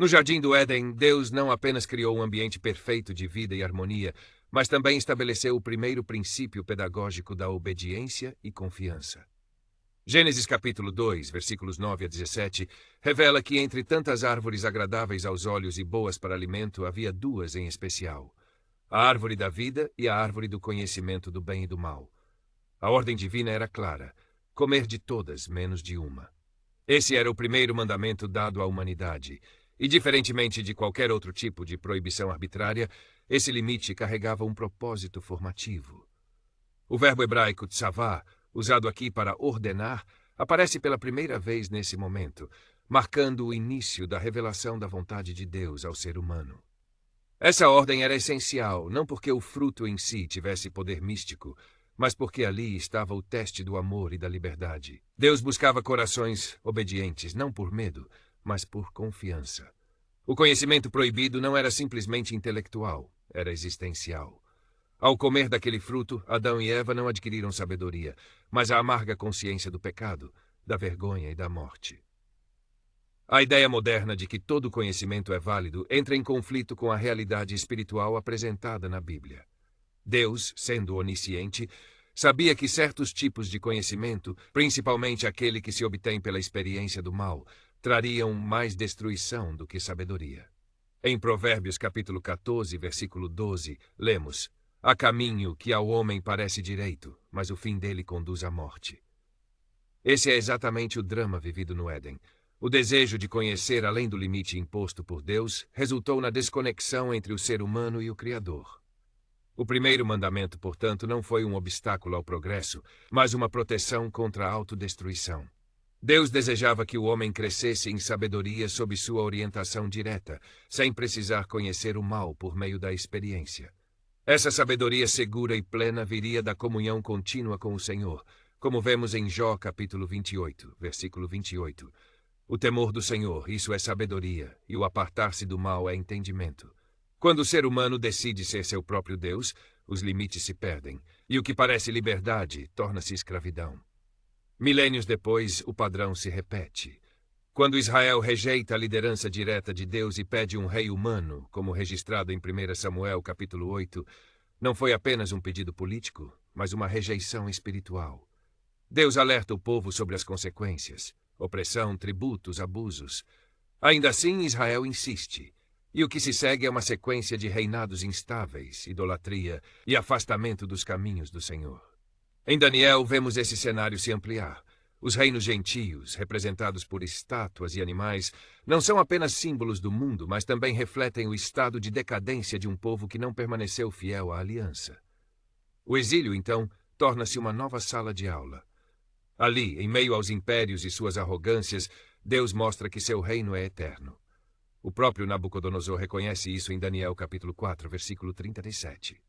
No Jardim do Éden, Deus não apenas criou um ambiente perfeito de vida e harmonia, mas também estabeleceu o primeiro princípio pedagógico da obediência e confiança. Gênesis capítulo 2, versículos 9 a 17, revela que entre tantas árvores agradáveis aos olhos e boas para alimento, havia duas em especial: a árvore da vida e a árvore do conhecimento do bem e do mal. A ordem divina era clara: comer de todas, menos de uma. Esse era o primeiro mandamento dado à humanidade, e diferentemente de qualquer outro tipo de proibição arbitrária, esse limite carregava um propósito formativo. O verbo hebraico tsavá, usado aqui para ordenar, aparece pela primeira vez nesse momento, marcando o início da revelação da vontade de Deus ao ser humano. Essa ordem era essencial, não porque o fruto em si tivesse poder místico, mas porque ali estava o teste do amor e da liberdade. Deus buscava corações obedientes, não por medo, mas por confiança. O conhecimento proibido não era simplesmente intelectual, era existencial. Ao comer daquele fruto, Adão e Eva não adquiriram sabedoria, mas a amarga consciência do pecado, da vergonha e da morte. A ideia moderna de que todo conhecimento é válido entra em conflito com a realidade espiritual apresentada na Bíblia. Deus, sendo onisciente, sabia que certos tipos de conhecimento, principalmente aquele que se obtém pela experiência do mal, trariam mais destruição do que sabedoria. Em Provérbios capítulo 14, versículo 12, lemos: há caminho que ao homem parece direito, mas o fim dele conduz à morte. Esse é exatamente o drama vivido no Éden. O desejo de conhecer além do limite imposto por Deus resultou na desconexão entre o ser humano e o Criador. O primeiro mandamento, portanto, não foi um obstáculo ao progresso, mas uma proteção contra a autodestruição. Deus desejava que o homem crescesse em sabedoria sob sua orientação direta, sem precisar conhecer o mal por meio da experiência. Essa sabedoria segura e plena viria da comunhão contínua com o Senhor, como vemos em Jó capítulo 28, versículo 28. O temor do Senhor, isso é sabedoria, e o apartar-se do mal é entendimento. Quando o ser humano decide ser seu próprio Deus, os limites se perdem, e o que parece liberdade torna-se escravidão. Milênios depois, o padrão se repete. Quando Israel rejeita a liderança direta de Deus e pede um rei humano, como registrado em 1 Samuel capítulo 8, não foi apenas um pedido político, mas uma rejeição espiritual. Deus alerta o povo sobre as consequências: opressão, tributos, abusos. Ainda assim, Israel insiste. E o que se segue é uma sequência de reinados instáveis, idolatria e afastamento dos caminhos do Senhor. Em Daniel, vemos esse cenário se ampliar. Os reinos gentios, representados por estátuas e animais, não são apenas símbolos do mundo, mas também refletem o estado de decadência de um povo que não permaneceu fiel à aliança. O exílio, então, torna-se uma nova sala de aula. Ali, em meio aos impérios e suas arrogâncias, Deus mostra que seu reino é eterno. O próprio Nabucodonosor reconhece isso em Daniel capítulo 4, versículo 37.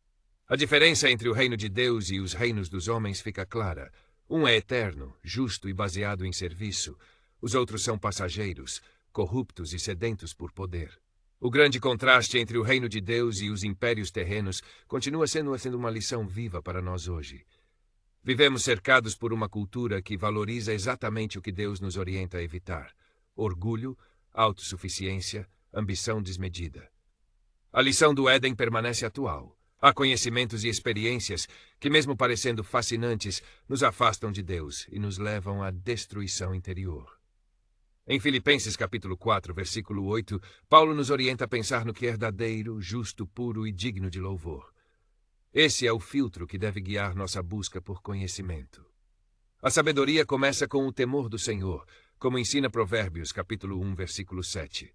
A diferença entre o reino de Deus e os reinos dos homens fica clara. Um é eterno, justo e baseado em serviço. Os outros são passageiros, corruptos e sedentos por poder. O grande contraste entre o reino de Deus e os impérios terrenos continua sendo uma lição viva para nós hoje. Vivemos cercados por uma cultura que valoriza exatamente o que Deus nos orienta a evitar: orgulho, autossuficiência, ambição desmedida. A lição do Éden permanece atual. Há conhecimentos e experiências que, mesmo parecendo fascinantes, nos afastam de Deus e nos levam à destruição interior. Em Filipenses capítulo 4, versículo 8, Paulo nos orienta a pensar no que é verdadeiro, justo, puro e digno de louvor. Esse é o filtro que deve guiar nossa busca por conhecimento. A sabedoria começa com o temor do Senhor, como ensina Provérbios capítulo 1, versículo 7.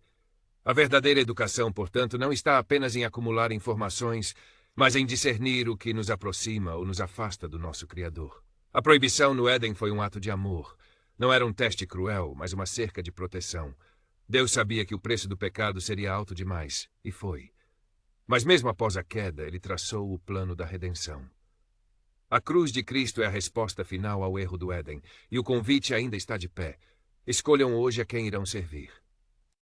A verdadeira educação, portanto, não está apenas em acumular informações, mas em discernir o que nos aproxima ou nos afasta do nosso Criador. A proibição no Éden foi um ato de amor. Não era um teste cruel, mas uma cerca de proteção. Deus sabia que o preço do pecado seria alto demais, e foi. Mas mesmo após a queda, ele traçou o plano da redenção. A cruz de Cristo é a resposta final ao erro do Éden, e o convite ainda está de pé. Escolham hoje a quem irão servir.